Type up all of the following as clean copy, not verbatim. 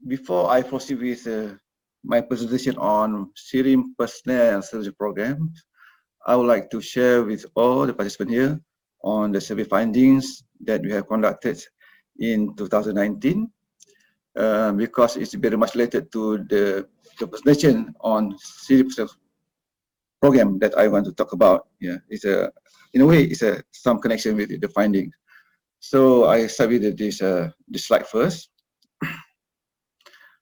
before I proceed with my presentation on Sirim Personnel Surgery Program, I would like to share with all the participants here on the survey findings that we have conducted in 2019, because it's very much related to the presentation on Sirim Personnel Program that I want to talk about. Yeah, it's in a way, it's some connection with the findings. So I start with this slide first.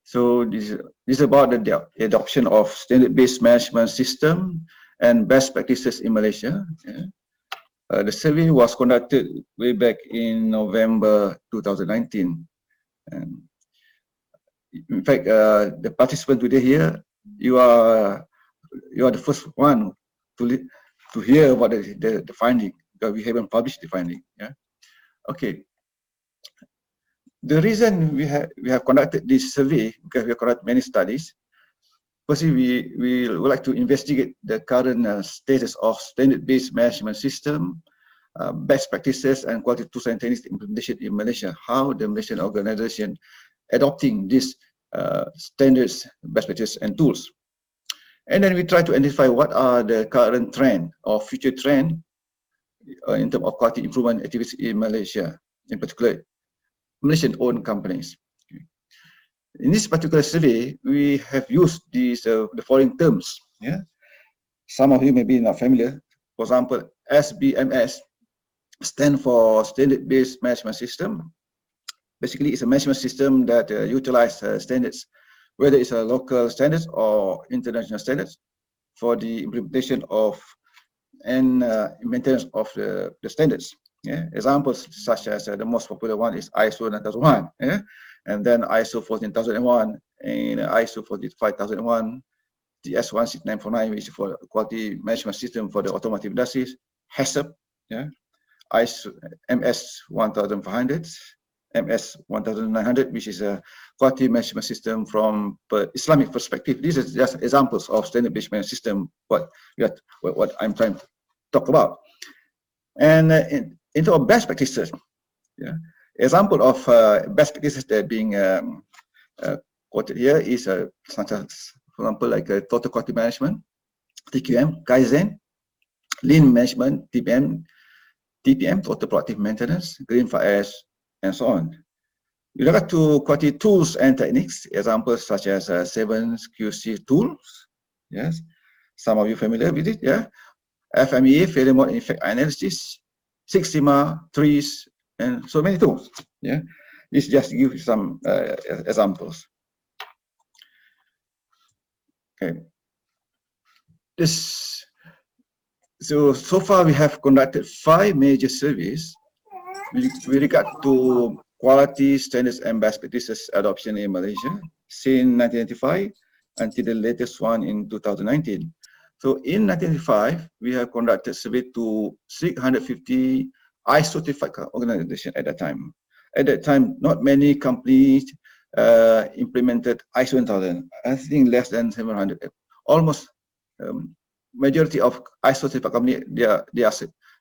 So this is about the adoption of standard-based management system and best practices in Malaysia. Yeah. The survey was conducted way back in November 2019. And in fact, the participant today here, you are the first one to hear about the finding, because we haven't published the finding. Yeah. Okay. The reason we have conducted this survey, because we have conducted many studies. Firstly, we would like to investigate the current status of standard-based management system, best practices, and quality tools and techniques implementation in Malaysia. How the Malaysian organization adopting these standards, best practices, and tools. And then we try to identify what are the current trend or future trend in terms of quality improvement activities in Malaysia, in particular Malaysian-owned companies. In this particular survey, we have used these the following terms. Yeah, some of you may be not familiar. For example, SBMS stand for Standard-Based Management System. Basically, it's a management system that utilizes standards, whether it's a local standards or international standards, for the implementation of and maintenance of the standards. Yeah, examples such as the most popular one is ISO 9001, yeah, and then ISO 14001 and ISO 45001, TS 16949, which is for quality management system for the automotive industries, HACCP, yeah, ISO MS 1500, MS 1900, which is a quality management system from Islamic perspective. These are just examples of standard-based management system. What I'm trying to talk about. And into our best practices, yeah, example of best practices that are being quoted here is such as, for example, like total quality management, TQM, Kaizen, lean management, TPM, total productive maintenance, green 5S, and so on. With regard to quality tools and techniques, examples such as 7 QC tools, yes, some of you familiar with it, yeah. FMEA, failure mode effect analysis, 6 Sigma, trees, and so many tools. Yeah, this just give some examples. Okay. So far we have conducted 5 major surveys with regard to quality standards and best practices adoption in Malaysia since 1995 until the latest one in 2019. So in 1995, we have conducted survey to 650 ISO certified organizations at that time. At that time, not many companies implemented ISO 1000. I think less than 700. Almost majority of ISO certified companies,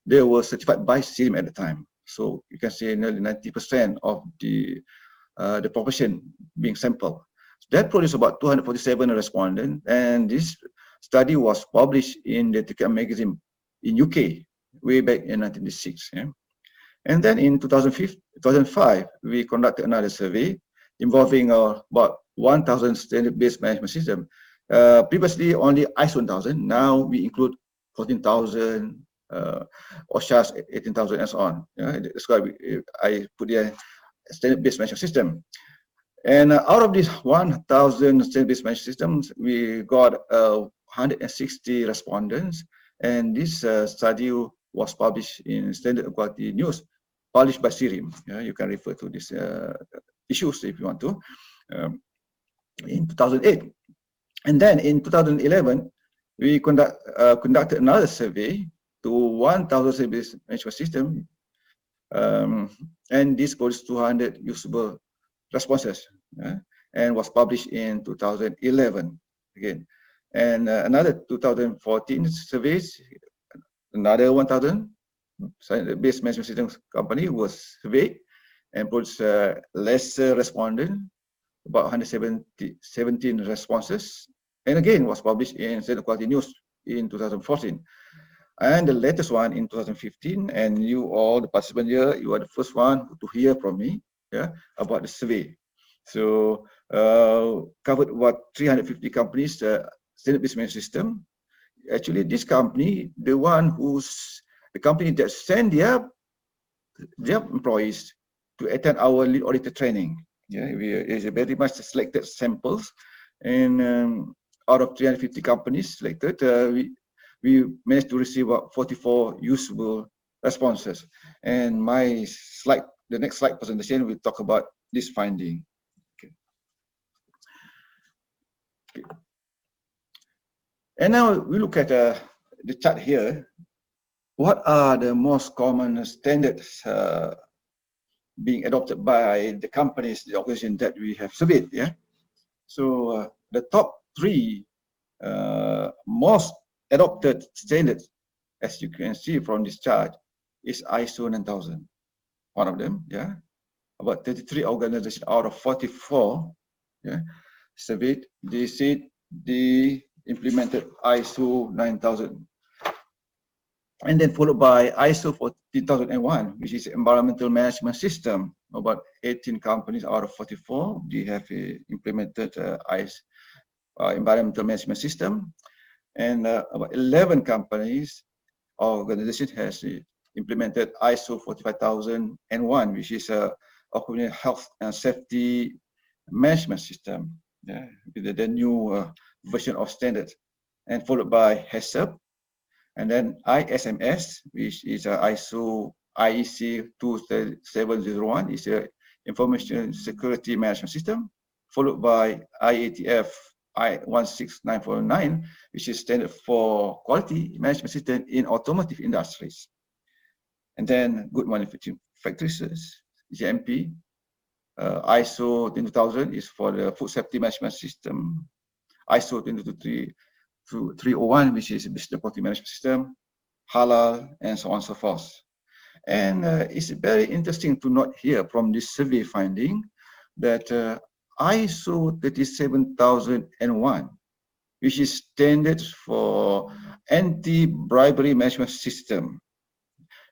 they were certified by Sirim at the time. So you can say nearly 90% of the population being sampled. That produced about 247 respondents, and this study was published in the Cqmsp magazine in UK way back in 1996. Yeah? And then in 2005, we conducted another survey involving about 1,000 standard-based management systems. Previously, only ISO 1000. Now we include 14,000, OSHA's 18,000, and so on. Yeah? That's why I put the standard-based management system. And out of these 1,000 standard-based management systems, we got 160 respondents, and this study was published in Standard Quality News, published by Sirim. Yeah, you can refer to these issues if you want to. In 2008, and then in 2011, we conducted another survey to 1,000 standard-based management systems, and this produced 200 usable responses, and was published in 2011 again. And another 2014 surveys, another 1,000 based management systems company was surveyed and produced lesser respondent, about 117 responses, and again was published in Standard Quality News in 2014. And the latest one in 2015, and you all, the participants here, you are the first one to hear from me, yeah, about the survey. So covered what 350 companies, standard-based management system. Actually, this company, the company that send their employees to attend our lead auditor training. Yeah, it's very much selected samples, and out of 350 companies selected, we managed to receive about 44 usable responses. And my slide, the next slide presentation, will talk about this finding. Okay. Okay. And now we look at the chart here. What are the most common standards being adopted by the companies, the organization that we have surveyed? Yeah. So the top 3 most adopted standards, as you can see from this chart, is ISO 9000. One of them, yeah. About 33 organizations out of 44, yeah, surveyed, they said they implemented ISO 9000. And then followed by ISO 14001, which is environmental management system. About 18 companies out of 44, they have implemented environmental management system. And about 11 companies or organizations has implemented ISO 45001, which is a occupational health and safety management system, yeah, with the new version of standard. And followed by HACCP, and then ISMS, which is ISO IEC 2701, is a information security management system, followed by IATF I16949, which is standard for quality management system in automotive industries. And then good manufacturing practices, GMP, ISO 20000 is for the food safety management system, ISO 22301, which is business quality management system, halal, and so on and so forth. And it's very interesting to note here from this survey finding that ISO 37001, which is standard for anti-bribery management system,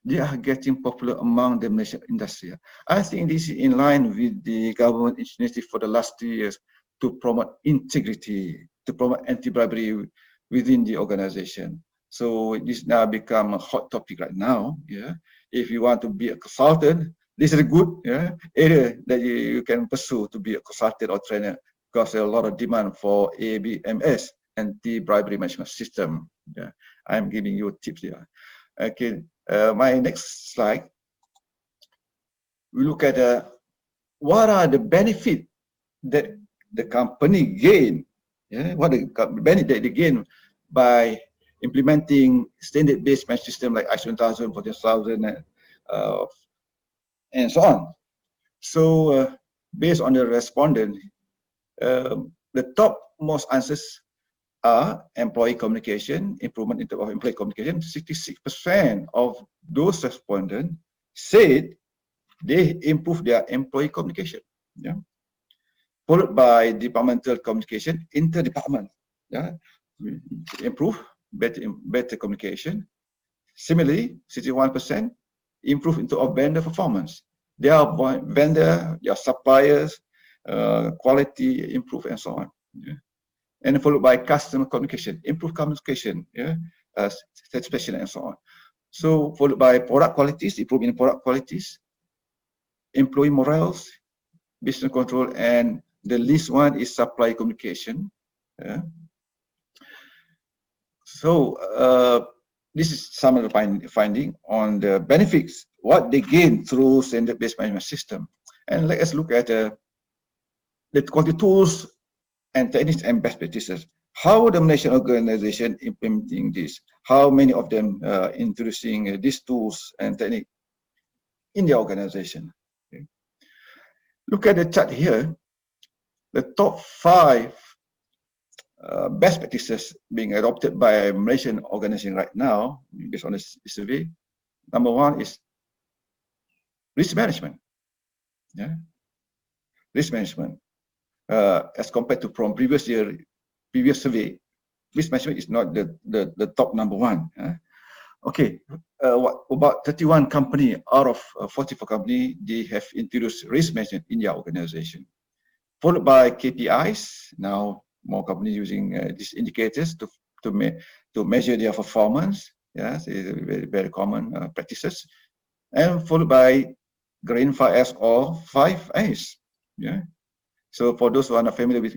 they are getting popular among the Malaysian industry. I think this is in line with the government initiative for the last 2 years to promote integrity, to promote anti-bribery within the organization. So this now become a hot topic right now. Yeah, if you want to be a consultant, this is a good area that you can pursue to be a consultant or trainer, because there's a lot of demand for ABMS, anti-bribery management system. Yeah, I'm giving you tips here. Okay, my next slide. We look at what are the benefits that the company gain. Yeah, what the benefit that they gain by implementing standard-based management system like ISO 1000, 14000, and so on. So based on the respondent, the top most answers are employee communication, improvement in terms of employee communication. 66% of those respondents said they improve their employee communication. Yeah. Followed by departmental communication, inter-department. Yeah. Improve better communication. Similarly, 61% improve into our vendor performance. Their vendor, their suppliers, quality improve, and so on. Yeah. And followed by customer communication, improve communication, yeah, satisfaction, and so on. So followed by product qualities, improving product qualities, employee morals, business control, and the least one is supply communication. Yeah. So this is some of the finding on the benefits, what they gain through standard-based management system. And let us look at the quality tools and techniques and best practices. How the Malaysian organization implementing this? How many of them introducing these tools and techniques in the organization? Okay. Look at the chart here. The top 5 best practices being adopted by Malaysian organization right now, based on this survey. Number 1 is risk management. Yeah, risk management. as compared to from previous year, previous survey, risk management is not the top number one. Okay, what about 31 company out of 44 company, they have introduced risk management in their organization, followed by KPIs. Now more companies using these indicators to measure their performance. Yes, it's very, very common practices, and followed by Green 5S or 5S. Yeah. So for those who are not familiar with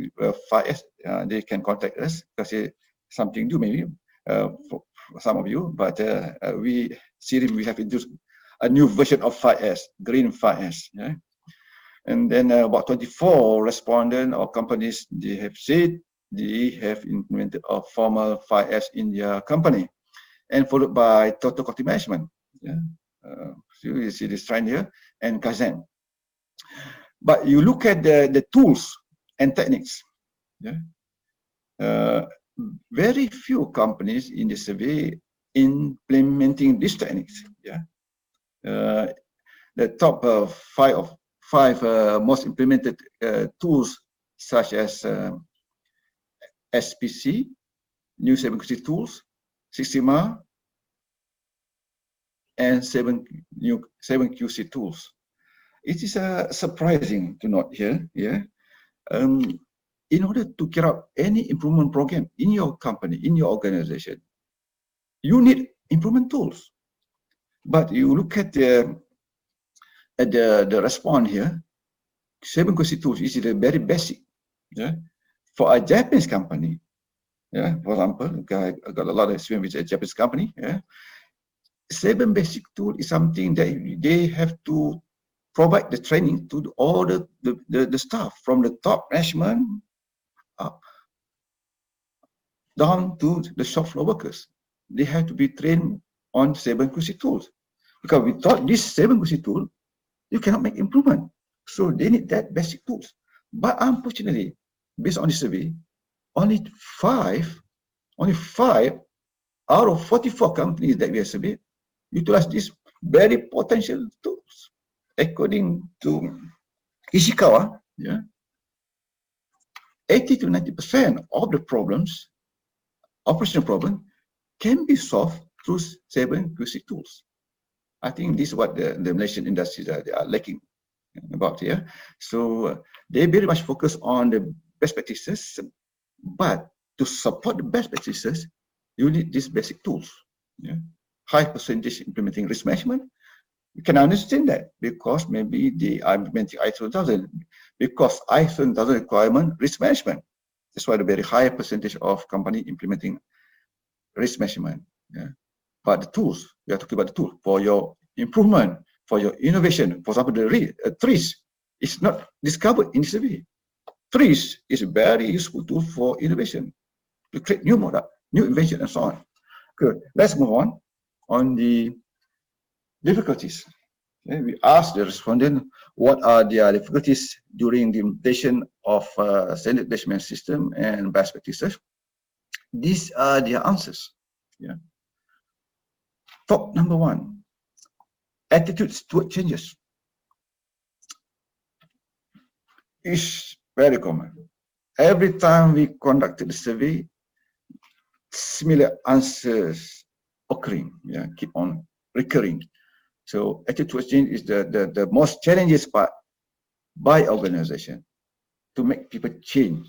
5S, they can contact us because it's something new maybe for some of you. But we Sirim, we have introduced a new version of 5S, Green 5S. Yeah. And then about 24 respondents or companies, they have said they have implemented a formal 5S in their company, and followed by total quality management. Yeah. So you see this trend here, and Kaizen. But you look at the tools and techniques. Yeah. Very few companies in the survey implementing these techniques. Yeah. The top five most implemented tools, such as SPC, new 7QC tools, Sigma, and 7QC tools. It is surprising to note here. Yeah. In order to carry out any improvement program in your company, in your organization, you need improvement tools. But you look at the response here, 7QC tools is the very basic. Yeah. For a Japanese company, yeah, for example, I got a lot of experience with a Japanese company. Yeah. 7 basic tool is something that they have to provide the training to all the staff from the top management up down to the shop floor workers. They have to be trained on 7QC tools, because without this 7QC tool, you cannot make improvement. So they need that basic tools. But unfortunately, based on the survey, only five out of 44 companies that we have surveyed utilize these very potential tools. According to Ishikawa, yeah, 80 to 90% of the problems, operational problem, can be solved through 7QC tools. I think this is what the Malaysian industries are lacking about here. So they very much focus on the best practices, but to support the best practices, you need these basic tools. Yeah. High percentage implementing risk management. You can understand that because maybe they are implementing ISO 1000, because ISO 1000 requirement risk management. That's why the very high percentage of company implementing risk management. Yeah. But the tools, we are talking about the tool for your improvement, for your innovation. For example, the trees is not discovered in the survey. Trees is a very useful tool for innovation to create new product, new invention, and so on. Good. Let's move on the difficulties. Okay. We asked the respondent what are their difficulties during the implementation of standard-based management system and best practices. These are their answers. Yeah. Top number 1, attitudes toward changes is very common. Every time we conducted the survey, similar answers occurring, yeah, keep on recurring. So attitude change is the most challenging part by organization, to make people change,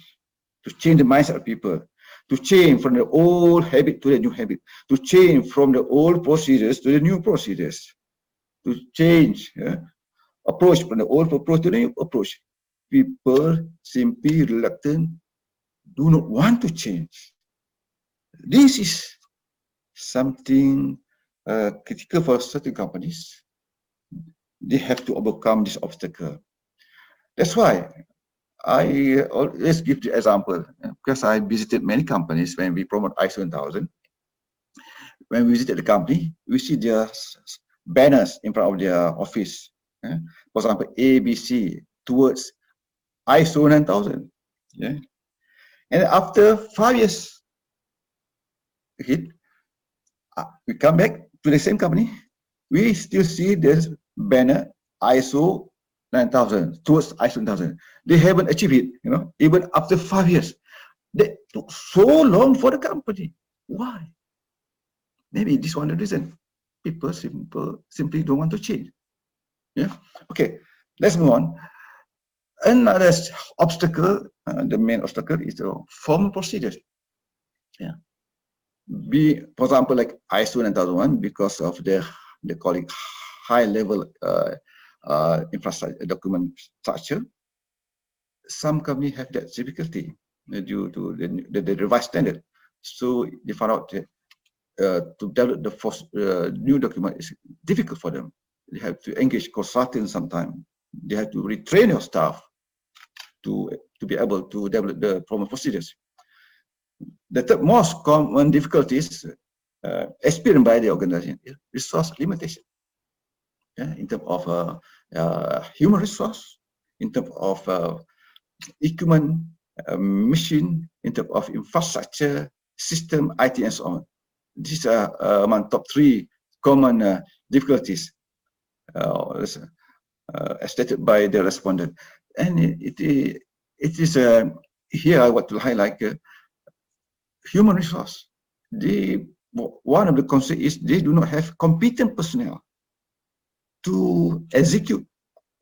to change the mindset of people, to change from the old habit to the new habit, to change from the old procedures to the new procedures, to change approach from the old approach to the new approach. People simply reluctant, do not want to change. This is something critical for certain companies. They have to overcome this obstacle. That's why I always give the example, because I visited many companies when we promote ISO 1000. When we visited the company, we see their banners in front of their office. For example, ABC towards ISO 9000. Yeah. And after 5 years, okay, we come back to the same company, we still see this banner ISO 9000 towards ISO 9000. They haven't achieved it, even after 5 years. That took so long for the company. Why? Maybe this one the reason. People simply don't want to change. Yeah. Okay. Let's move on. Another obstacle, the main obstacle is the formal procedures. Yeah. For example, like ISO 9001, because of they call it high level infrastructure document structure, some companies have that difficulty due to the revised standard. So they found out that to develop the new document is difficult for them. They have to engage consultants sometimes. They have to retrain your staff to be able to develop the formal procedures. The third most common difficulties experienced by the organization is resource limitation. Yeah, in terms of human resource, in terms of equipment, machine, in terms of infrastructure, system, IT, and so on. These are among top 3 common difficulties as stated by the respondent. And it is here I want to highlight human resource. One of the concerns is they do not have competent personnel to execute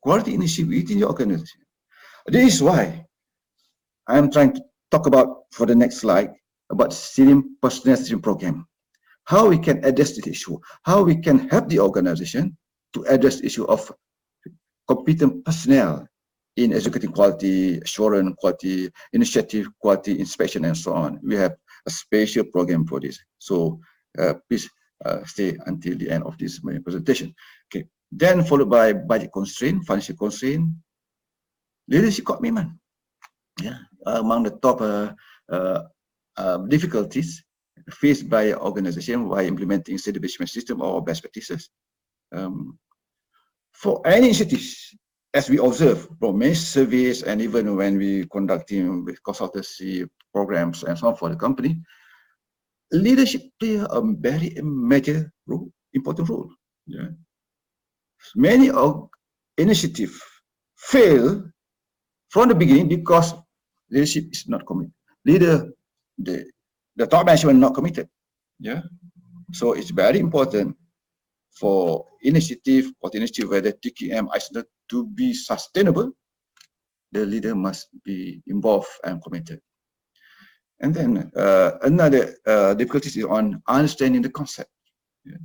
quality initiative within your organization. This is why I'm trying to talk about, for the next slide, about Sirim personalization program. How we can address this issue, how we can help the organization to address the issue of competent personnel in executing quality assurance, quality initiative, quality inspection, and so on. We have a special program for this. So please stay until the end of this presentation. Okay. Then followed by budget constraint, financial constraint, leadership commitment. Yeah, among the top difficulties faced by organization while implementing standard-based management system or best practices. For any initiatives, as we observe from many surveys and even when we conducting with consultancy programs and so on for the company, leadership play a very major role, important role. Yeah. Many initiatives fail from the beginning because leadership is not committed. The top management not committed. Yeah. So it's very important for initiative, whether TQM, ISO to be sustainable, the leader must be involved and committed. And then another difficulty is on understanding the concept. Yeah.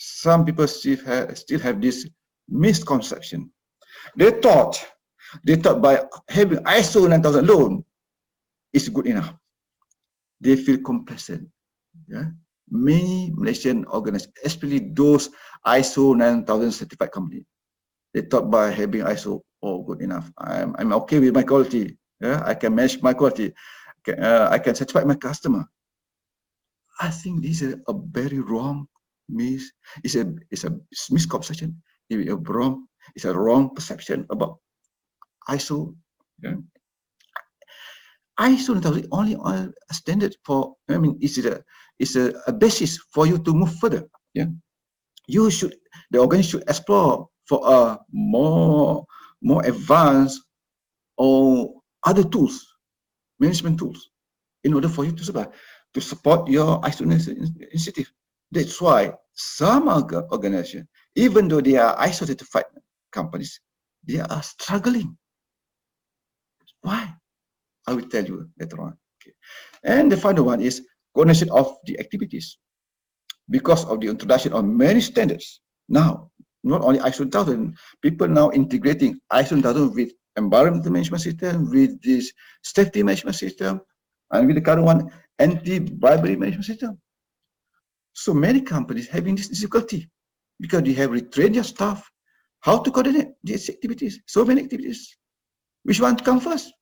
Some people still have this misconception. They thought by having ISO 9000 alone is good enough. They feel complacent. Yeah. Many Malaysian organizations, especially those ISO 9000 certified companies, they thought by having ISO, oh, good enough. I'm okay with my quality. Yeah, I can manage my quality. I can satisfy my customer. I think this is a very wrong it's a misconception. It's a wrong perception about ISO. Yeah. ISO 9000 only a standard for. I mean, it's a basis for you to move further. Yeah, the organization should explore for a more advanced or other tools, management tools, in order for you to support your ISO initiative. That's why some organizations, even though they are ISO certified companies, they are struggling. Why? I will tell you later on. Okay. And the final one is coordination of the activities. Because of the introduction of many standards, now, not only ISO 1000, people now integrating ISO 1000 with environmental management system, with this safety management system, and with the current one, anti-bribery management system. So many companies having this difficulty because they have retrained their staff how to coordinate these activities. So many activities. Which one to come first?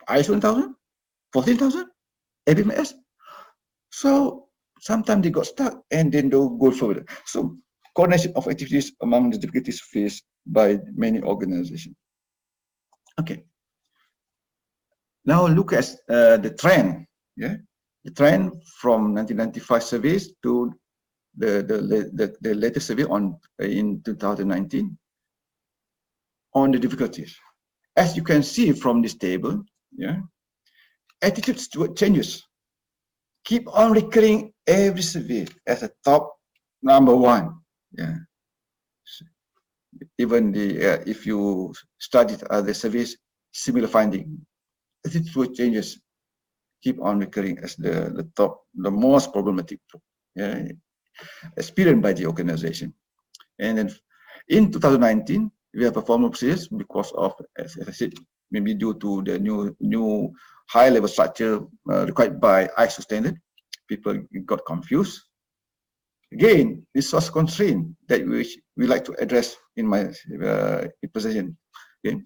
ISO 1000, 14000, ABMS. So sometimes they got stuck and then they'll go further. So coordination of activities among the difficulties faced by many organizations. Okay. Now look at the trend. Yeah, the trend from 1995 surveys to the latest survey in 2019. on the difficulties. As you can see from this table, yeah, attitudes toward changes keep on recurring every survey as a top number one. Yeah. Even the if you study other surveys, similar finding. Attitudes toward changes keep on recurring as the top, the most problematic, yeah, experienced by the organization. And then in 2019, we have a formal process because of, as I said, maybe due to the new high level structure required by ISO standard, people got confused. Again, this was constraint that we like to address in my presentation. Okay.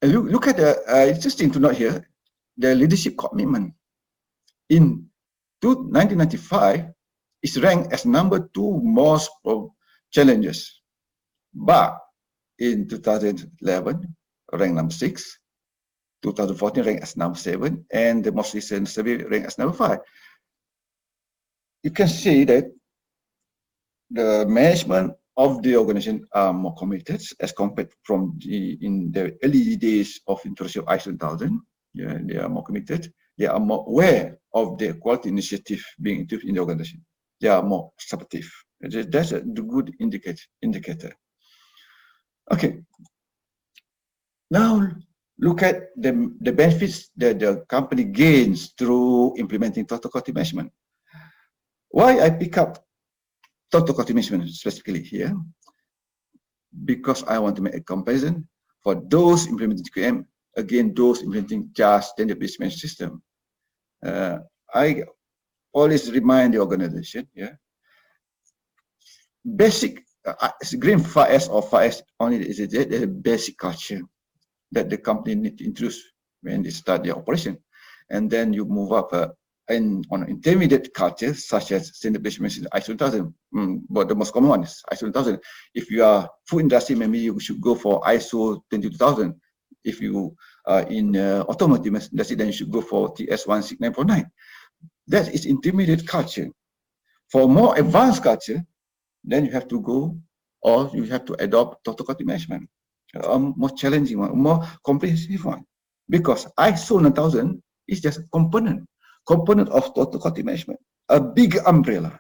And look at the interesting to note here, the leadership commitment in 1995 is ranked as number 2 most challenges, but in 2011 ranked number 6, 2014 ranked as number 7, and the most recent survey ranked as number 5. You can see that the management of the organization are more committed as compared from in the early days of introduction of ISO 1000. Yeah, they are more committed. They are more aware of the quality initiative being introduced in the organization. They are more supportive. That's a good indicator. Okay. Now look at the benefits that the company gains through implementing total quality management. Why I pick up total quality management specifically here? Because I want to make a comparison for those implementing TQM, again, those implementing just standard-based management system. I always remind the organization, yeah, basic green 5S or 5S only is a basic culture that the company need to introduce when they start their operation, and then you move up on intermediate culture such as standard-based management ISO 1000. But the most common one is ISO 1000. If you are food industry, maybe you should go for ISO 22000. If you are in automotive industry, then you should go for TS 16949. That is intermediate culture. For more advanced culture, then you have to go, or you have to adopt total quality management, a more challenging one, a more comprehensive one, because ISO 9000 is just a component of total quality management, a big umbrella.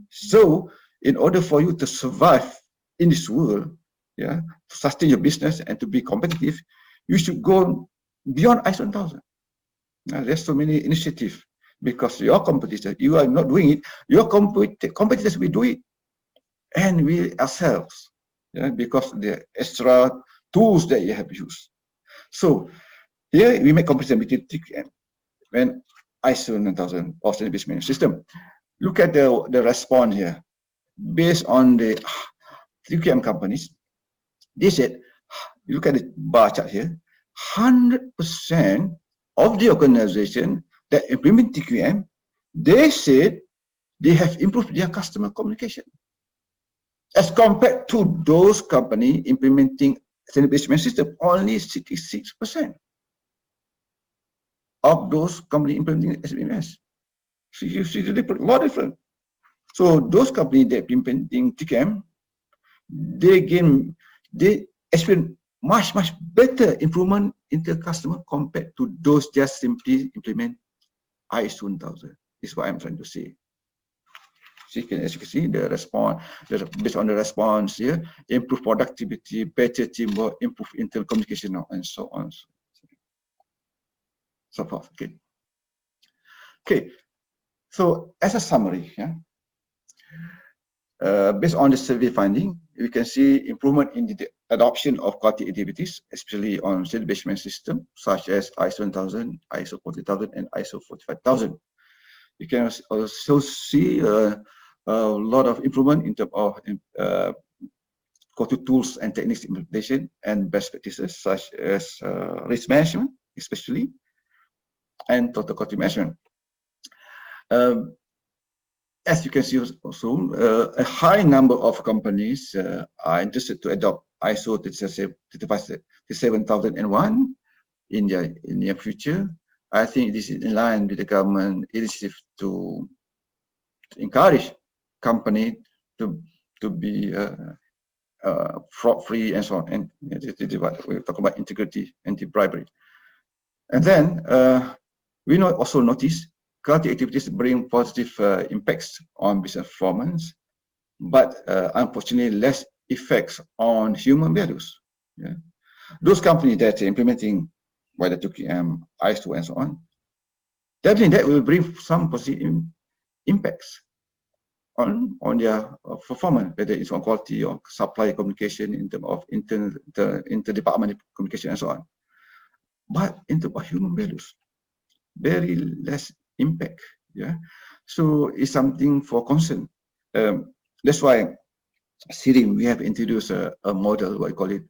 So, in order for you to survive in this world, yeah, to sustain your business and to be competitive, you should go beyond ISO 1000. There's so many initiatives because your competitors, you are not doing it, your competitors will do it, and we ourselves, yeah, because the extra tools that you have used. So here we make comparison between TQM and ISO 9000 or standard-based management system. Look at the response here. Based on the TQM companies, they said, you look at the bar chart here, 100% of the organization that implement TQM, they said they have improved their customer communication. As compared to those companies implementing standard-based management system, only 66% of those companies implementing SMS. So you see the difference, more different. So those companies that implementing TQM, they experience much better improvement in the customer compared to those just simply implement ISO 1000. This is what I'm trying to say. See, as you can see, the response, based on the response here, improve productivity, better teamwork, improve internal communication, and so on, so forth. Okay. Okay. So as a summary, yeah, based on the survey finding, we can see improvement in the adoption of quality activities, especially on standard-based management system such as ISO 1000, ISO 40000, and ISO 45000. You can also see a lot of improvement in terms of quality tools and techniques implementation and best practices such as risk management, especially, and total quality management. As you can see also, a high number of companies are interested to adopt ISO 37001 in the near future. I think this is in line with the government initiative to encourage company to be fraud-free and so on. And we talk about integrity, anti-bribery. And then we also notice quality activities bring positive impacts on business performance, but unfortunately less effects on human values. Yeah. Those companies that are implementing whether Cqm, ISO and so on, definitely that will bring some positive impacts on their performance, whether it's on quality or supply communication in terms of interdepartmental communication and so on. But in terms of human values, very less impact. Yeah, so it's something for concern. That's why Sirim, we have introduced a model, what we call it,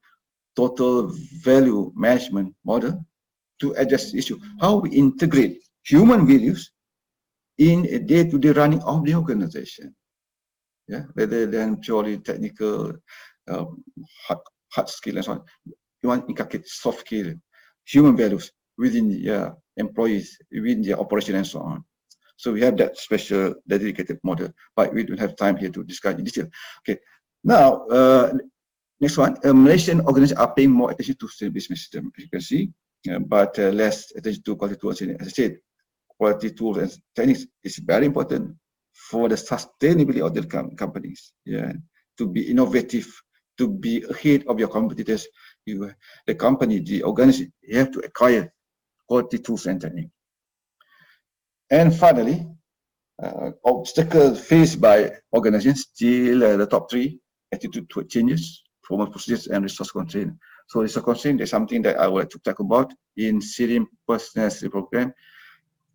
total value management model, to address the issue how we integrate human values in a day-to-day running of the organization. Yeah, rather than purely technical, hard skill and so on. You want to inculcate soft skill, human values within the employees, within the operation and so on. So we have that special dedicated model, but we don't have time here to discuss in detail. Okay, now next one, Malaysian organizations are paying more attention to service system, as you can see, but less attention to quality tools. As I said, quality tools and techniques is very important for the sustainability of the companies. Yeah, to be innovative, to be ahead of your competitors, the company, the organization, you have to acquire quality tools and techniques. And finally, obstacles faced by organizations, still the top three: attitude toward changes, formal procedures, and resource constraint. So resource constraint is something that I would like to talk about in Sirim personality program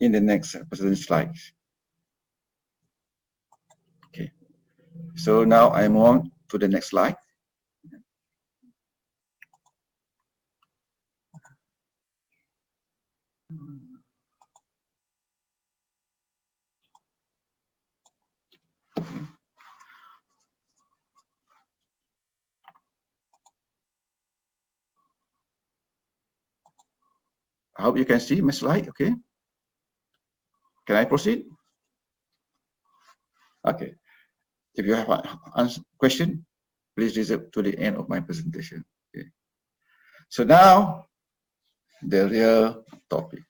in the next slides. Okay, so now I move on to the next slide. I hope you can see my slide. Okay, can I proceed? Okay, if you have a question, please reserve to the end of my presentation. Okay, so now the real topic.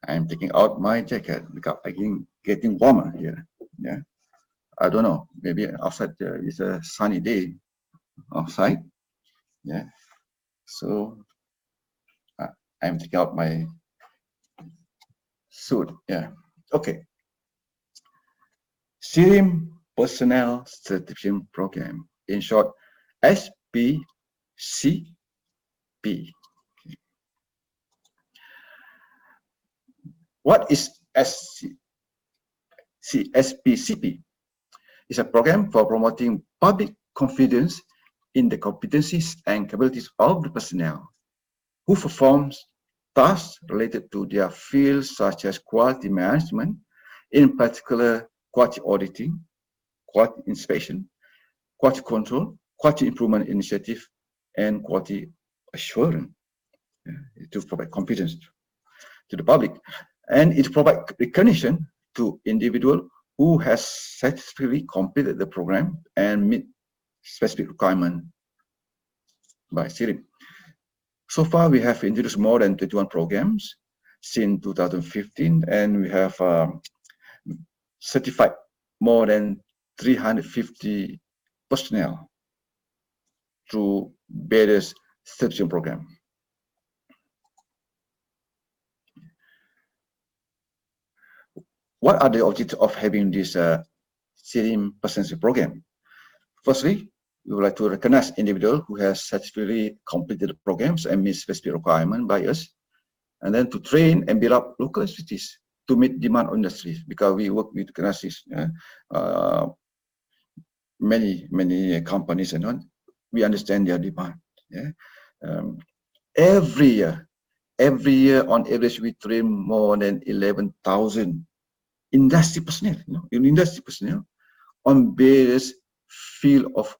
I'm taking out my jacket because I'm getting warmer here. Yeah, I don't know, maybe outside is a sunny day outside. Yeah, so I'm taking out my suit. Yeah, okay. Sirim Personnel Certification Program, in short, SPCP. Okay. What is SPCP? It's a program for promoting public confidence in the competencies and capabilities of the personnel who performs tasks related to their fields such as quality management, in particular quality auditing, quality inspection, quality control, quality improvement initiative, and quality assurance, to provide confidence to the public. And it provides recognition to individual who has satisfactorily completed the program and meet specific requirement by Sirim. So far, we have introduced more than 21 programs since 2015, and we have certified more than 350 personnel through various certification programs. What are the objectives of having this Sirim personality program? Firstly, we would like to recognize individuals who have satisfactorily completed the programs and meet specific requirements by us, and then to train and build up local expertise to meet demand of industries, because we work with many companies and on. We understand their demand. Yeah, every year on average we train more than 11,000 industry personnel, industry personnel on various field of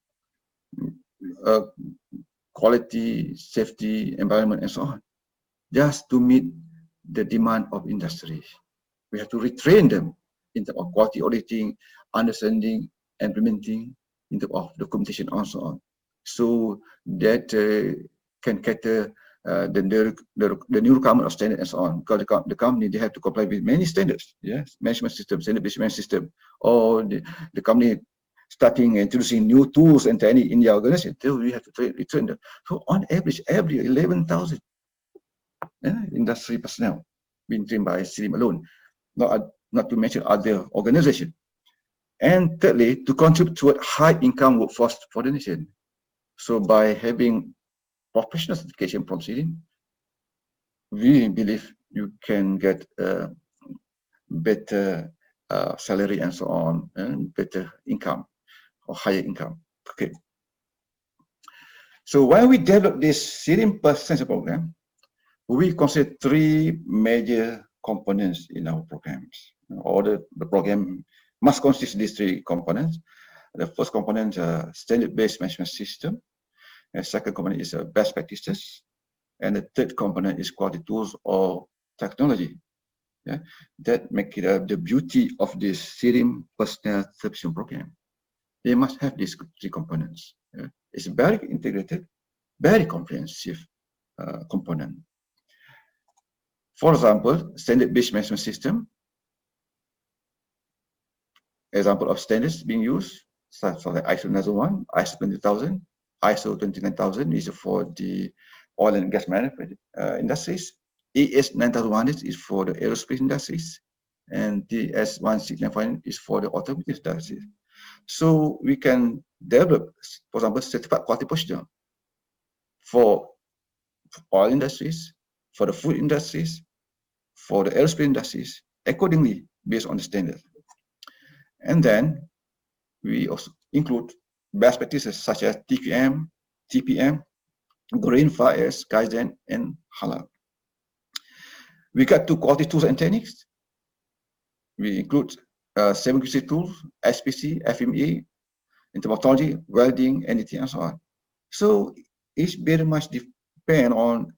quality, safety, environment, and so on, just to meet the demand of industries. We have to retrain them in terms of quality auditing, understanding, implementing, in terms of documentation, and so on. so that can cater the new requirement of standard and so on. Because the company, they have to comply with many standards, yes, management system, standard-based management system, or the company starting introducing new tools and technique in the organization. So we have to train them. So on average, every 11,000 industry personnel being trained by Sirim alone, not to mention other organizations. And thirdly, to contribute toward high income workforce for the nation. So by having professional certification from Sirim, we believe you can get better salary and so on, and better income or higher income. Okay. So when we develop this Sirim Persistence program, we consider three major components in our programs. Or the program must consist of these three components. The first component, standard-based management system. The second component is best practices. And the third component is quality tools or technology. Yeah, that make it the beauty of this Sirim Personnel Certification Program. They must have these three components. Yeah. It's very integrated, very comprehensive component. For example, standard-based management system. Example of standards being used, such as ISO 9001, ISO 20000, ISO 29000 is for the oil and gas management industries. AS 9100 is for the aerospace industries, and TS 1695 is for the automotive industries. So we can develop, for example, certified quality personnel for oil industries, for the food industries, for the aerospace industries, accordingly based on the standard. And then we also include best practices such as TQM, TPM, Green 5S, Kaizen, and Halal. We got two quality tools and techniques. We include 7 QC tools, SPC, FME, intermethodology, welding, NDT, and so on. So it's very much depend on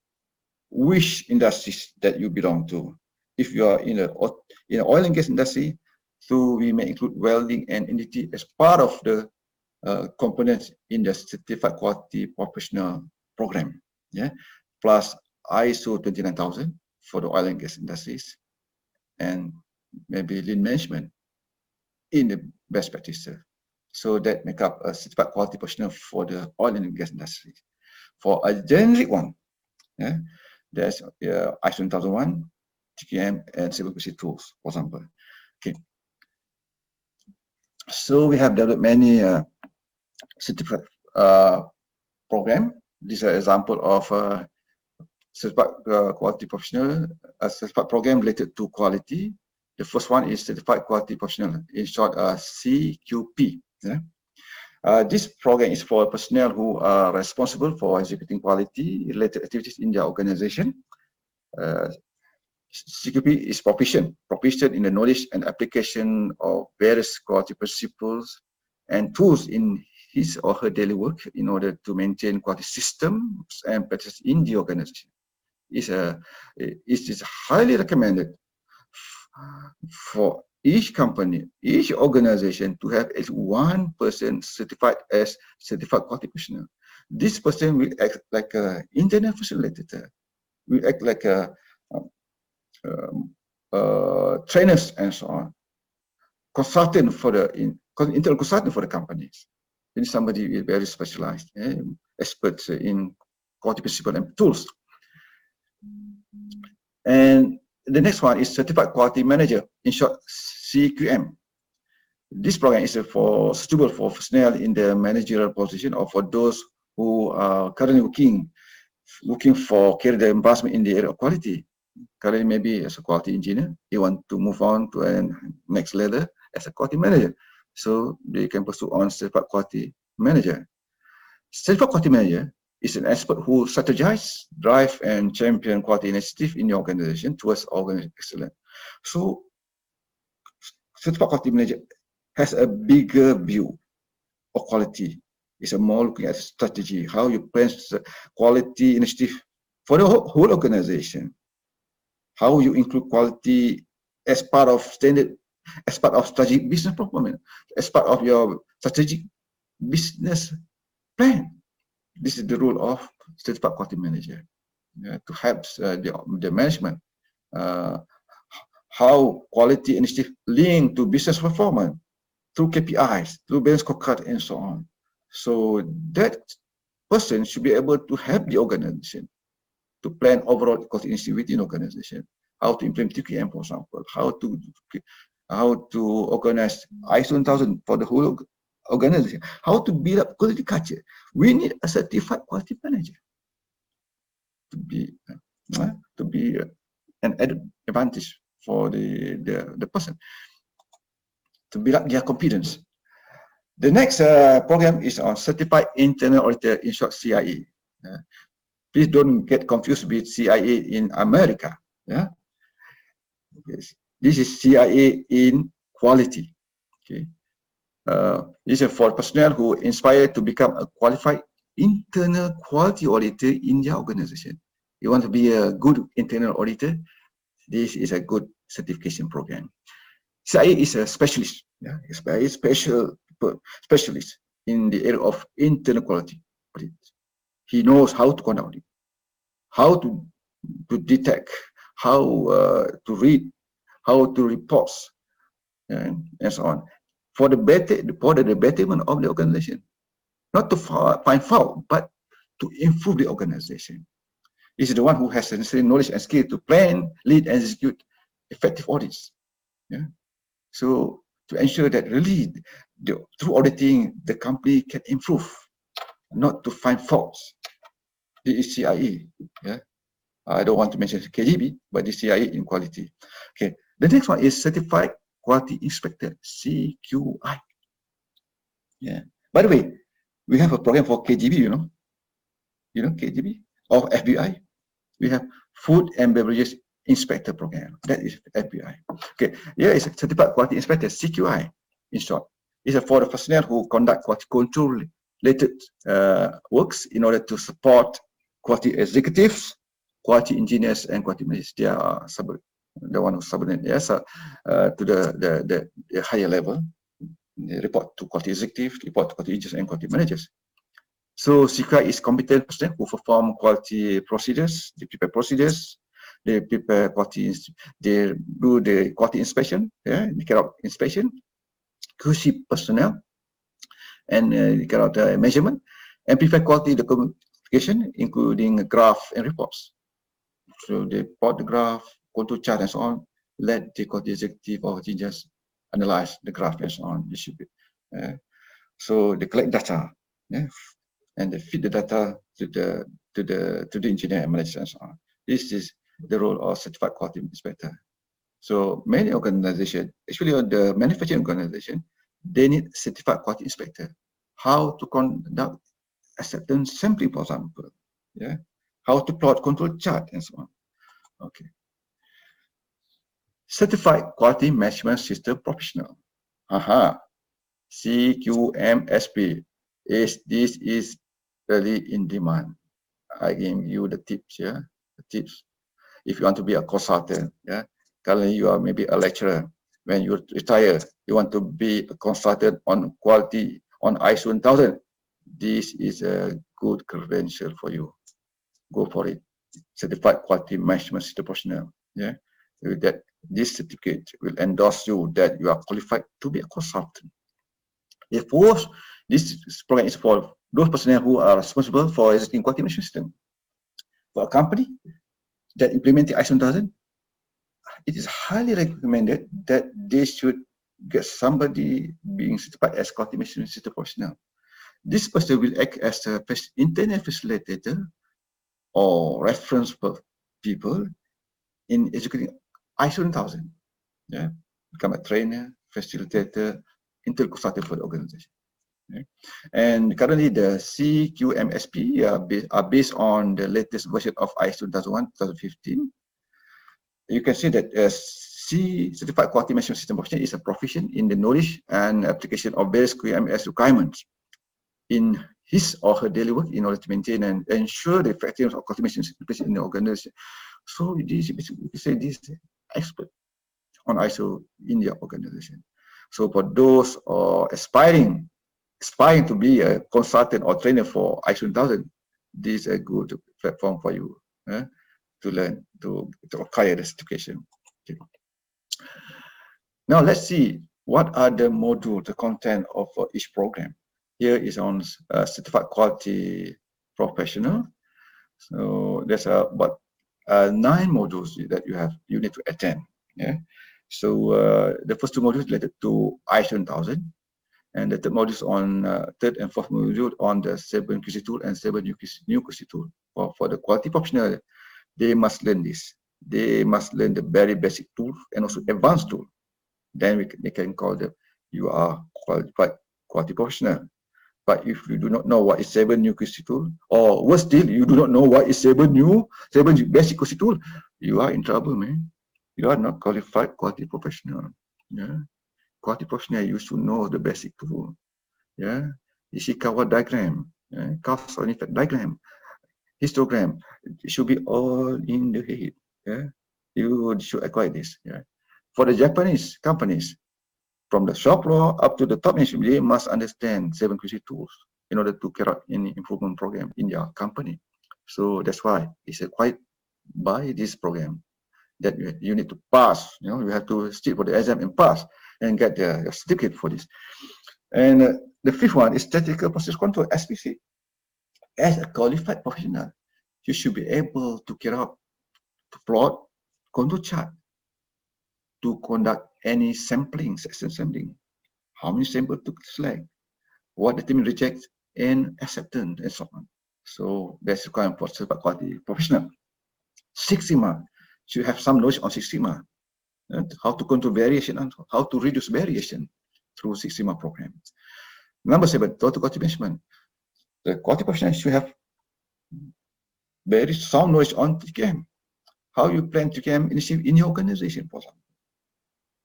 which industries that you belong to. If you are in the oil and gas industry, so we may include welding and NDT as part of the components in the certified quality professional program. Yeah, plus ISO 29000 for the oil and gas industries, and maybe lean management in the best practices. So that make up a certified quality professional for the oil and gas industry. For a generic one, yeah, there's ISO 9001, TQM, and 7 QC tools, for example. Okay. So we have developed many certificate program. These are example of certified quality professional, a certified program related to quality. The first one is certified quality professional, in short, CQP. Yeah? This program is for personnel who are responsible for executing quality-related activities in their organization. CQP is proficient in the knowledge and application of various quality principles and tools in his or her daily work in order to maintain quality systems and practices in the organization. It is highly recommended for each company, each organization to have at least one person certified as certified quality professional. This person will act like an internal facilitator, will act like a trainers and so on, consultant for the internal consultant for the companies. Then somebody very specialized, experts in quality principles and tools. And the next one is certified quality manager, in short, CQM. This program is suitable for personnel in the managerial position or for those who are currently looking for career advancement in the area of quality. Currently, maybe as a quality engineer, they want to move on to a next level as a quality manager. So they can pursue on certified quality manager. Certified quality manager is an expert who strategize, drive, and champion quality initiative in the organization towards organizational excellence. So certified quality manager has a bigger view of quality. It's a more looking at strategy, how you plan quality initiative for the whole organization. How you include quality as part of standard, as part of strategic business performance, as part of your strategic business plan. This is the role of certified quality manager, to help the management how quality initiative linked to business performance through KPIs, through balance scorecard, and so on. So that person should be able to help the organization to plan overall quality initiative within organization, how to implement TQM, for example, how to organize ISO 1000 for the whole organization, how to build up quality culture. We need a certified quality manager to be an added advantage for the person to build up their confidence. The next program is on Certified Internal Auditor, in short CIA. Please don't get confused with CIA in America. Yeah, yes. This is CIA in quality. Okay, this is for personnel who inspired to become a qualified internal quality auditor in their organization. You want to be a good internal auditor? This is a good certification program. CIA is a specialist, specialist in the area of internal quality audit. He knows how to conduct it, how to detect, how to read, how to report, and so on, for the betterment of the organization, not to find fault, but to improve the organization. This is the one who has the necessary knowledge and skill to plan, lead, and execute effective audits. Yeah. So to ensure that really through auditing, the company can improve, not to find faults. This is CIA. Yeah. I don't want to mention KGB, but the CIA in quality. Okay. The next one is Certified Quality Inspector, CQI. Yeah. By the way, we have a program for KGB, you know KGB or FBI. We have Food and Beverages Inspector Program. That is FBI. Okay, here is Certified Quality Inspector, CQI, in short. It's for the personnel who conduct quality control related works in order to support quality executives, quality engineers, and quality managers. They are the one who subordinate, yes, to the higher level. They report to quality executives, report to quality engineers, and quality managers. So CQI is competent personnel who perform quality procedures, they prepare procedures, they prepare quality, they do the quality inspection, they carry out inspection, QC personnel, and they carry out measurement, and prepare quality documentation, including graph and reports. So they plot the graph, control chart, and so on. Let the quality executive or engineers analyze the graph and so on. Distribute. So they collect data. And they feed the data to the engineer and manager and so on. This is the role of certified quality inspector. So many organizations, especially the manufacturing organization, they need certified quality inspector. How to conduct acceptance sampling, for example. Yeah. How to plot control chart and so on. Okay. Certified quality management system professional. Cqmsp. This is really in demand. I give you the tips here. The tips. If you want to be a consultant, currently you are maybe a lecturer. When you retire, you want to be a consultant on quality on ISO 1000. This is a good credential for you. Go for it. Certified quality management system professional. That this certificate will endorse you that you are qualified to be a consultant. Of course, this program is for those personnel who are responsible for existing quality management system. For a company that implemented ISO 1000, it is highly recommended that they should get somebody being certified as quality management system professional. This person will act as a internal facilitator or reference people in executing ISO 1000. Become a trainer, facilitator, internal consultant for the organization. And currently the Cqmsp are based on the latest version of ISO 2001-2015. You can see that Certified Quality Management System Professional is a proficient in the knowledge and application of various QMS requirements in his or her daily work in order to maintain and ensure the effectiveness of quality management system in the organization. So this we say this expert on ISO in the organization. So for those aspiring aspiring to be a consultant or trainer for ISO 1000, this is a good platform for you to learn, to acquire the certification. Okay. Now let's see what are the modules, the content of each program. Here is on certified quality professional. So there's about 9 modules that you need to attend. Yeah. So the first 2 modules related to ISO 1000, and the third module is on third and fourth module on the 7 QC tool and 7 new QC tool. For the quality professional, they must learn this. They must learn the very basic tool and also advanced tool. Then they can call them, you are qualified quality professional. But if you do not know what is 7 new QC tool, or worse still, you do not know what is 7 basic QC tool, you are in trouble, man. You are not qualified quality professional. Yeah. Quality professional, you should know the basic tool. Yeah. Ishikawa diagram, yeah. Cause and effect diagram, histogram, it should be all in the head. Yeah. You should acquire this. Yeah. For the Japanese companies, from the shop floor up to the top management, they must understand 7 QC tools in order to carry out any improvement program in their company. So that's why it's quite by this program that you need to pass. You know, you have to sit for the exam and pass and get the certificate for this. And the 5th one is statistical process control, SPC. As a qualified professional, you should be able to carry out, to plot, control chart, to conduct any sampling, section sampling, how many samples to select, what the team rejects, and acceptance, and so on. So that's required for certified quality professional. 6 Sigma should have some knowledge on 6 Sigma, how to control variation and how to reduce variation through 6 Sigma program. Number 7, total quality management. The quality professional should have very sound knowledge on TQM. How you plan TQM initiative in your organization, for example.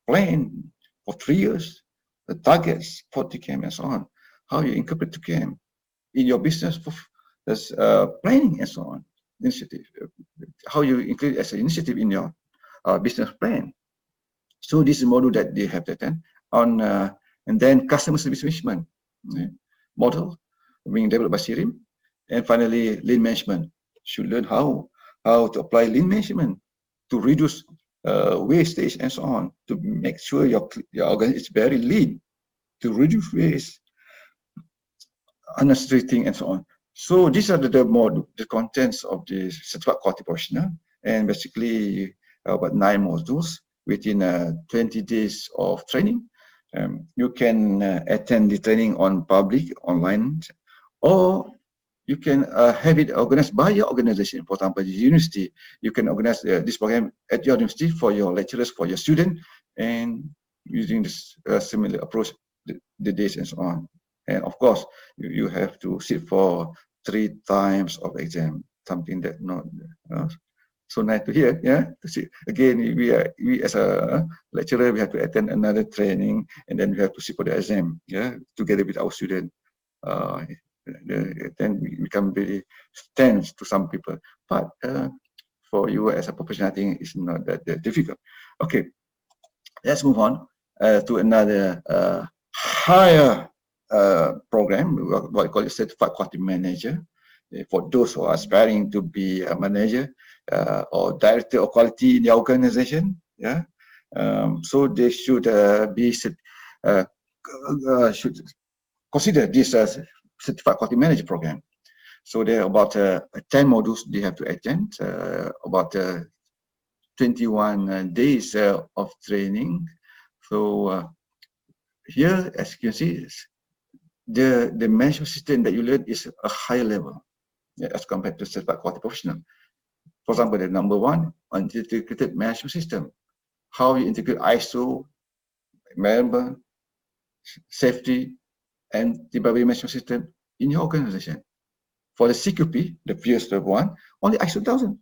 Plan for 3 years, the targets for TQM and so on. How you incorporate TQM in your business for planning and so on. Initiative, how you include as an initiative in your business plan. So this is a module that they have to attend on, and then customer service management model being developed by Sirim, and finally lean management. Should learn how to apply lean management to reduce wastage and so on, to make sure your organization is very lean, to reduce waste, unnecessary thing and so on. So these are the module, the contents of the certified quality professional, and basically about 9 modules within 20 days of training. You can attend the training on public, online, or you can have it organized by your organization. For example, the university, you can organize this program at your university for your lecturers, for your students, and using this similar approach, the days and so on. And of course, you have to sit for 3 times of exam, something that not so nice to hear. Yeah, to see again, we as a lecturer, we have to attend another training, and then we have to sit for the exam. Yeah, together with our student. Then we become very tense to some people. But for you as a professional, I think it's not that difficult. Okay, let's move on to another higher program, what we call it certified quality manager. For those who are aspiring to be a manager or director of quality in the organization, yeah. So they should should consider this as certified quality manager program. So there are about 10 modules they have to attend, about 21 days of training. So here, as you can see, the management system that you learn is a higher level, yeah, as compared to certified quality professional. For example, the number 1, integrated management system. How you integrate ISO, member, safety, and the management system in your organization. For the CQP, the previous one, only ISO 1000.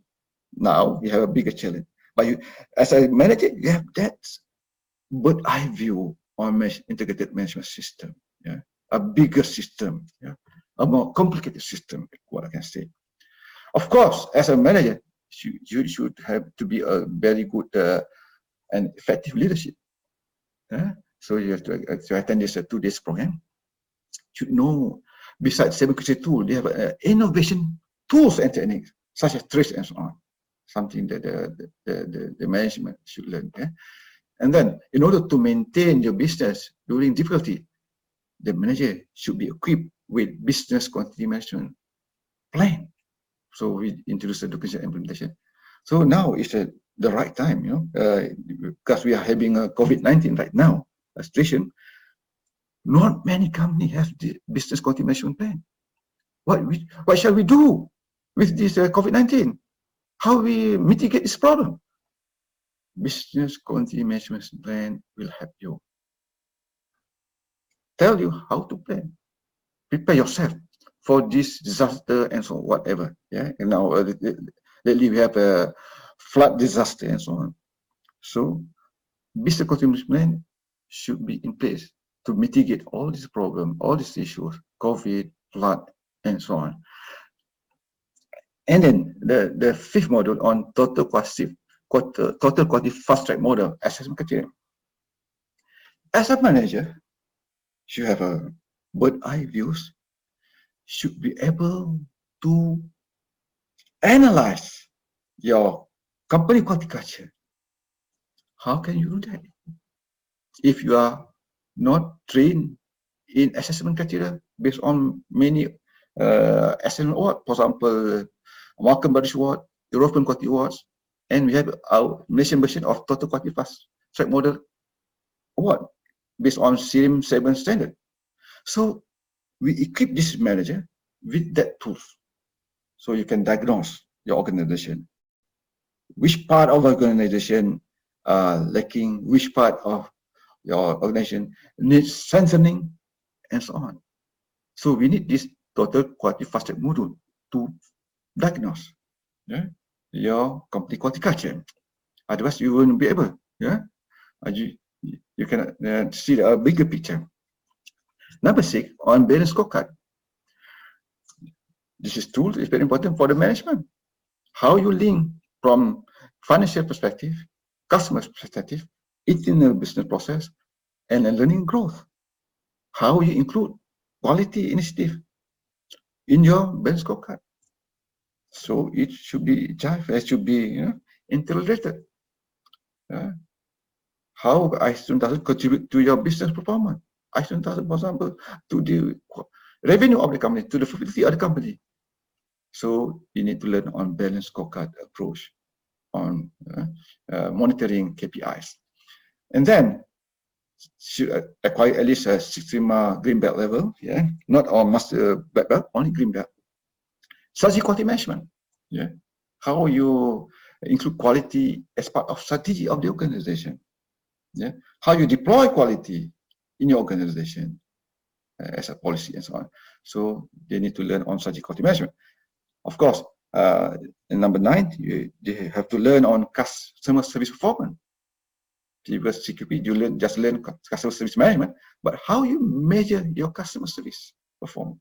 Now you have a bigger challenge. But you, as a manager, you have that bird's eye view on integrated management system. Yeah, a bigger system. Yeah, a more complicated system. What I can say. Of course, as a manager, you should have to be a very good and effective leadership. Yeah? So you have to attend this 2 days program. should know, besides 7QC tool, they have innovation tools and techniques, such as trace and so on. Something that the management should learn. Yeah? And then, in order to maintain your business during difficulty, the manager should be equipped with business continuity management plan. So we introduce the documentation implementation. So now is the right time, because we are having a COVID-19 right now situation. Not many companies have the business continuity management plan. What shall we do with this COVID-19? How we mitigate this problem? Business continuity management plan will help you. Tell you how to plan. Prepare yourself for this disaster and so on, whatever. Yeah, and now lately we have a flood disaster and so on. So business continuity plan should be in place to mitigate all these problems, all these issues, COVID, flood, and so on. And then the fifth module on total quality fast track model assessment criteria. As a manager, you have a bird eye views, should be able to analyze your company quality culture. How can you do that? If you are not trained in assessment criteria based on many assessment awards, for example, Malcolm Brothers Award, European Quality Awards, and we have our Malaysian version of Total Quality Fast Track Model Award based on Sirim 7 standard. So we equip this manager with that tools, so you can diagnose your organization, which part of organization lacking, which part of your organization needs strengthening, and so on. So we need this total quality fast track module to diagnose your company quality culture. Otherwise, you won't be able. You cannot see a bigger picture. Number 6, on balance scorecard. This is tool is very important for the management. How you link from financial perspective, customer perspective, internal business process, and learning growth. How you include quality initiative in your balance scorecard. So it should be it should be interrelated. How ISO does contribute to your business performance? ISO does, for example, to the revenue of the company, to the profitability of the company. So you need to learn on balanced scorecard approach on monitoring KPIs. And then should acquire at least a 6 Sigma green belt level, not all master black belt, only green belt. Strategy quality management, how you include quality as part of strategy of the organization, how you deploy quality in your organization as a policy and so on. So they need to learn on strategy quality management. Of course, in number 9, they have to learn on customer service performance. Because CQP, you just learn customer service management, but how you measure your customer service performance.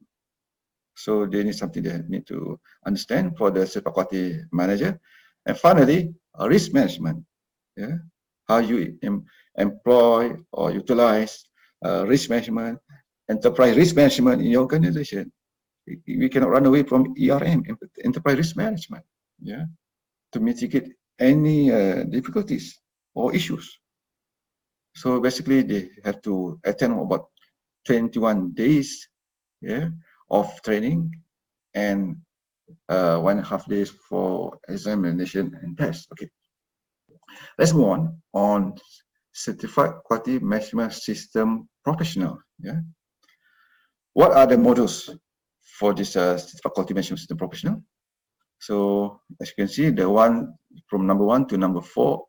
So they need something they need to understand for the service quality manager. And finally, risk management. How you employ or utilize risk management, enterprise risk management in your organization. We cannot run away from ERM, enterprise risk management, to mitigate any difficulties or issues. So basically, they have to attend about 21 days, of training and 1.5 days for examination and test. Okay, let's move on certified quality management system professional. What are the modules for this certified quality management system professional? So as you can see, the one from number 1 to number 4,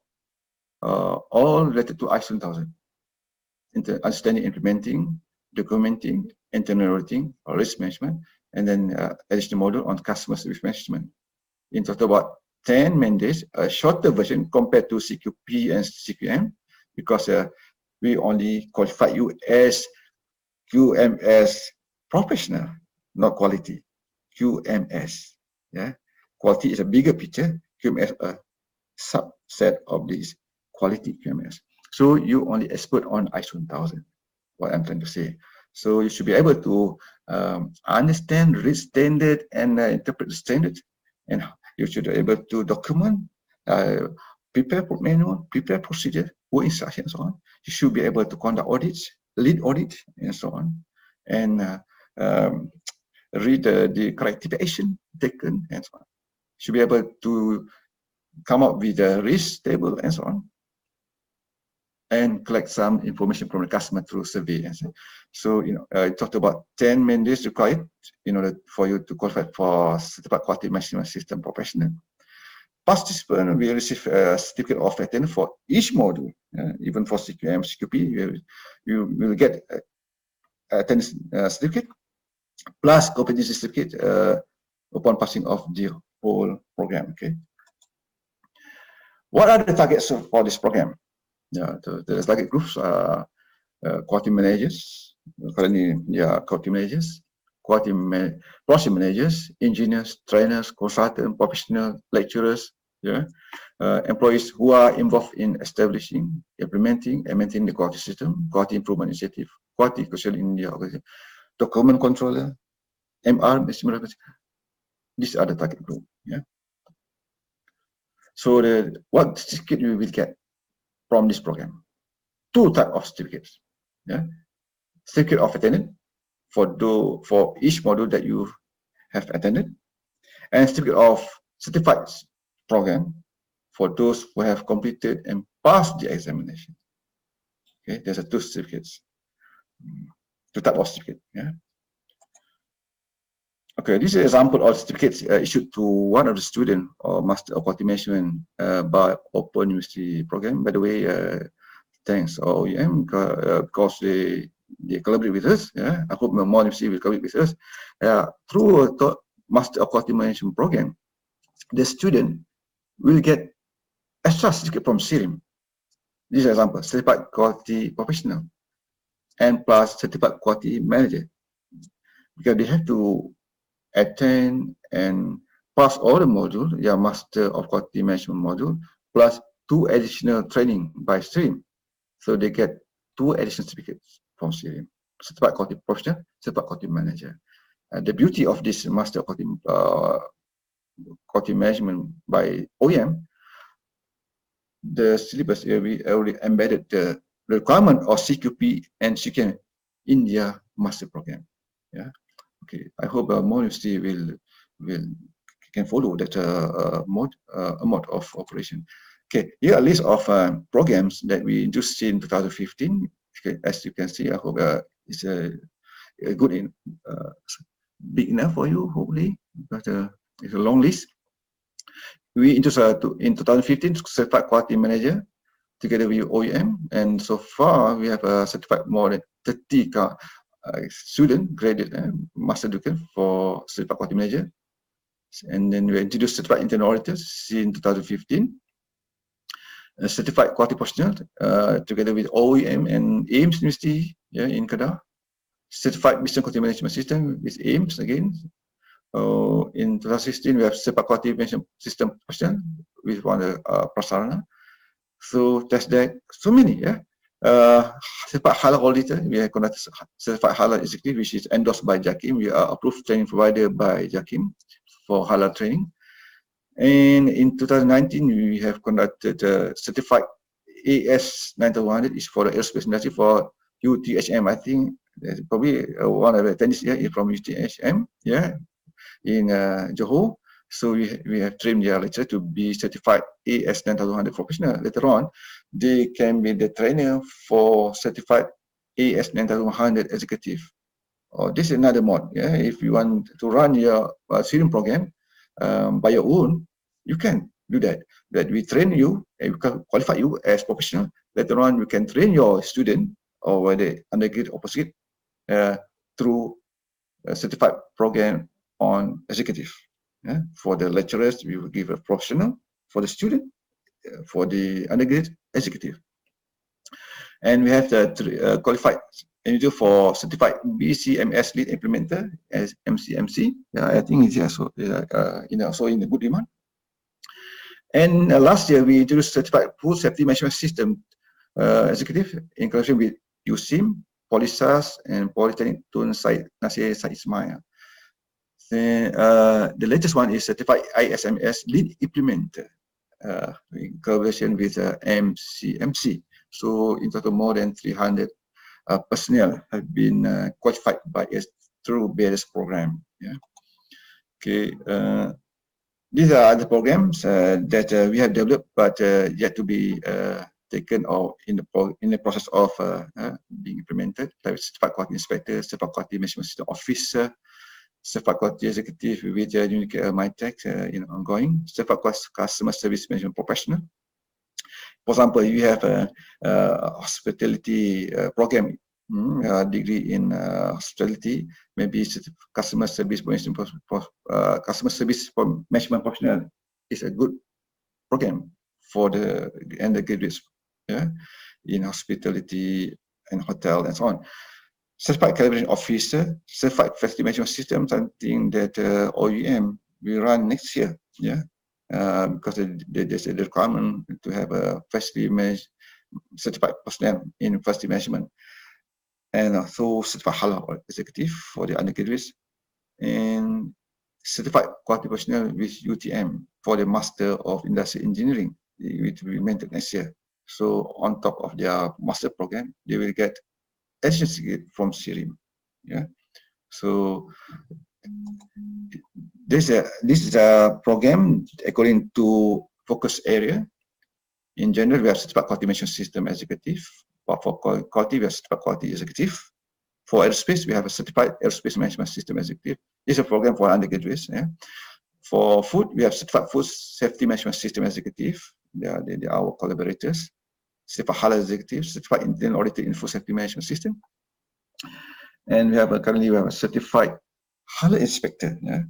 all related to ISO 1000. Understanding, implementing, documenting, internal auditing, or risk management, and then additional module on customer service management. In total, about 10 mandates, a shorter version compared to CQP and CQM, because we only qualify you as QMS professional, not quality. QMS. Quality is a bigger picture. QMS a subset of this quality QMS. So you only expert on ISO 1000. What I'm trying to say. So you should be able to understand, read standard, and interpret the standard. And you should be able to document, prepare manual, prepare procedure, work instructions, so on. You should be able to conduct audits, lead audit, and so on. And read the corrective action taken, and so on. Should be able to come up with a risk table, and so on, and collect some information from the customer through survey. And so, I talked about 10 mandates required in order for you to qualify for certified quality management system professional. Participant will receive a certificate of attendance for each module. Even for CQP, you will get attendance certificate plus competency certificate upon passing of the whole program. Okay. What are the targets for this program? The target groups are quality managers, currently quality managers, project managers, engineers, trainers, consultants, professional lecturers, employees who are involved in establishing, implementing, and maintaining the quality system, quality improvement initiative, quality control in India, document controller, MR, these are the target group. So what certificate you will get from this program? Two types of certificates. Certificate of attendance for each module that you have attended, and certificate of certified program for those who have completed and passed the examination. Okay, there's two certificates, two types of certificate. Okay, this is an example of certificates issued to one of the students or Master of Quality Management by Open University program. By the way, thanks OEM because they collaborate with us. I hope more university will collaborate with us. Through a Master of Quality Management program, the student will get extra certificate from Sirim. This is an example: certified quality professional and plus certified quality manager, because they have to attend and pass all the module, Master of Quality Management module, plus 2 additional training by Sirim. So they get 2 additional certificates from Sirim: certified quality professional, certified quality manager. The beauty of this Master of Quality Management by OEM, the syllabus we already embedded the requirement of CQP and Cqmsp India Master Program. Okay, I hope more university can follow that mode of operation. Okay, here are a list of programs that we introduced in 2015. Okay, as you can see, I hope it's a good big enough for you, hopefully, but it's a long list. We introduced in 2015 certified quality manager together with OEM, and so far we have certified more than 30 student graded master degree for certified quality manager. And then we introduced certified internal auditors in 2015. Certified quality professional together with OEM and AIMS University in Kedah. Certified business quality management system with AIMS again. In 2016 we have certified quality management system professional with one Prasarana. So that's that. So many, certified halal auditor, we have conducted certified halal executive, which is endorsed by Jakim. We are approved training provider by Jakim for halal training. And in 2019, we have conducted certified AS 9100 is for the aerospace industry for UTHM. I think that's probably one of the attendees here is from UTHM, in Johor. So we have trained their lecturer to be certified AS 9100 professional. Later on, they can be the trainer for certified AS 9100 executive. This is another mode. If you want to run your Sirim program by your own, you can do that. That we train you and we can qualify you as professional. Later on, you can train your student or whether undergraduate or postgraduate through a certified program on executive. For the lecturers, we will give a professional. For the student, for the undergraduate, executive. And we have the qualified individual for certified BCMS lead implementer as MCMC. I think it's also in the good demand. And last year we introduced certified food safety management system executive in connection with USIM Polisas, and Polytechnic Tun Nasir Said Ismail. The latest one is certified ISMS lead implementer in collaboration with Cqmsp. So in total, more than 300 personnel have been qualified by us through various program. Yeah. Okay. These are the programs that we have developed, but yet to be taken or in the process of being implemented, like certified quality inspector, certified quality management system officer, certified quality executive with unique MyTech ongoing, certified customer service management professional. For example, you have a hospitality program, degree in hospitality, maybe customer service management professional is a good program for the undergraduates, yeah, in hospitality and hotel and so on. Certified calibration officer, certified facility management system, something that OUM will run next year, yeah. Because there's a requirement to have a facility certified personnel in facility management, and also certified halal executive for the undergraduates, and certified quality personnel with UTM for the Master of Industrial Engineering, which will be implemented next year. So on top of their master program, they will get additional certificate from Sirim. Yeah. So this is a program according to focus area. In general, we have certified quality management system executive. But for quality, we have certified quality executive. For aerospace, we have a certified aerospace management system executive. This is a program for undergraduates. Yeah. For food, we have certified food safety management system executive. They are our collaborators. Certified halal executive, certified internal auditor in food safety management system. And we have currently we have a certified halal inspector. Yeah.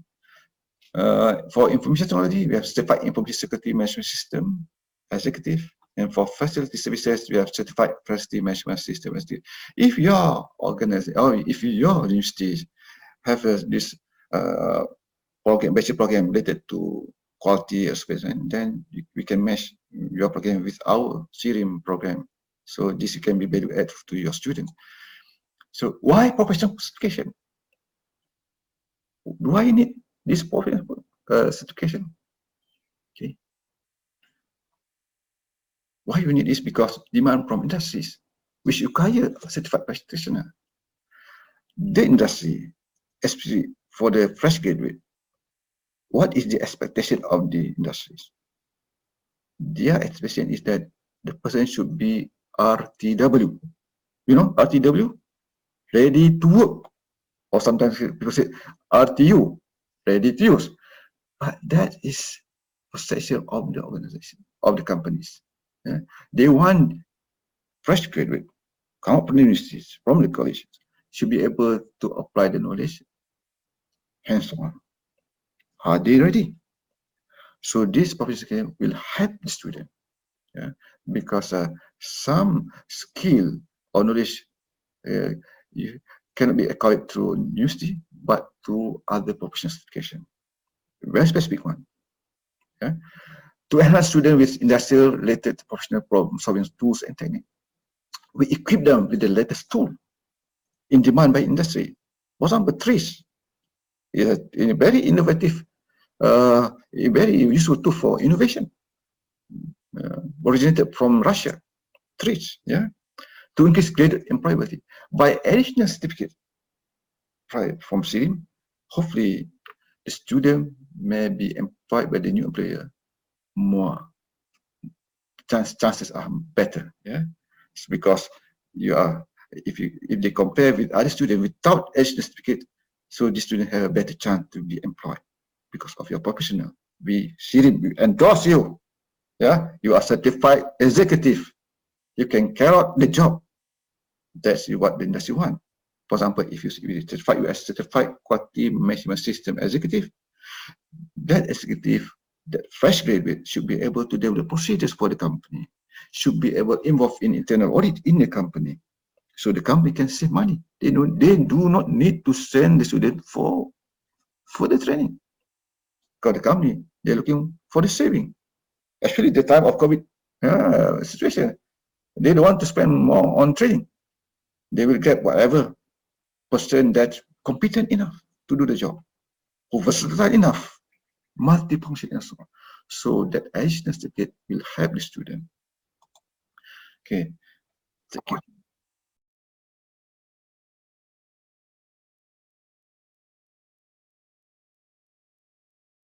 For information technology, we have certified information security management system executive, and for facility services, we have certified facility management system executive. If your organization or if your universities have this program, basic program related to quality aerospace, and then we can match your program with our Sirim program. So this can be value add to your student. So why professional certification? Why you need this professional certification? Okay. Why you need this? Because demand from industries which require a certified practitioner. The industry, especially for the fresh graduate, what is the expectation of the industries? Their expectation is that the person should be RTW. You know, RTW, ready to work. Or sometimes people say RTU, ready to use. But that is perception of the organization, of the companies. Yeah? They want fresh graduate, come up from the universities, from the colleges, should be able to apply the knowledge hands-on. Are they ready? So this professional will help the student, yeah? Because some skill or knowledge you cannot be acquired through university, but through other professional certification. Very specific one. Yeah? To enhance students with industrial-related professional problem-solving tools and techniques, we equip them with the latest tool in demand by industry. For example, trees is a very innovative, a very useful tool for innovation. Originated from Russia, trees, yeah, to increase greater employability. By additional certificate from Sirim, hopefully the student may be employed by the new employer more. Chances are better, yeah. It's because you are, if they compare with other students without additional certificate, so the student have a better chance to be employed because of your professional. We endorse you. Yeah, you are certified executive. You can carry out the job. That's what the industry want. For example, if you certify you as certified quality management system executive, that executive, that fresh graduate should be able to develop procedures for the company, should be able to involve in internal audit in the company, so the company can save money. They do not need to send the student for the training. Because the company, they're looking for the saving. Especially the time of COVID situation. They don't want to spend more on training. they will get whatever person that's competent enough to do the job, who versatile enough, multifunction and so on. So that additional certificate will help the student. Okay, thank you.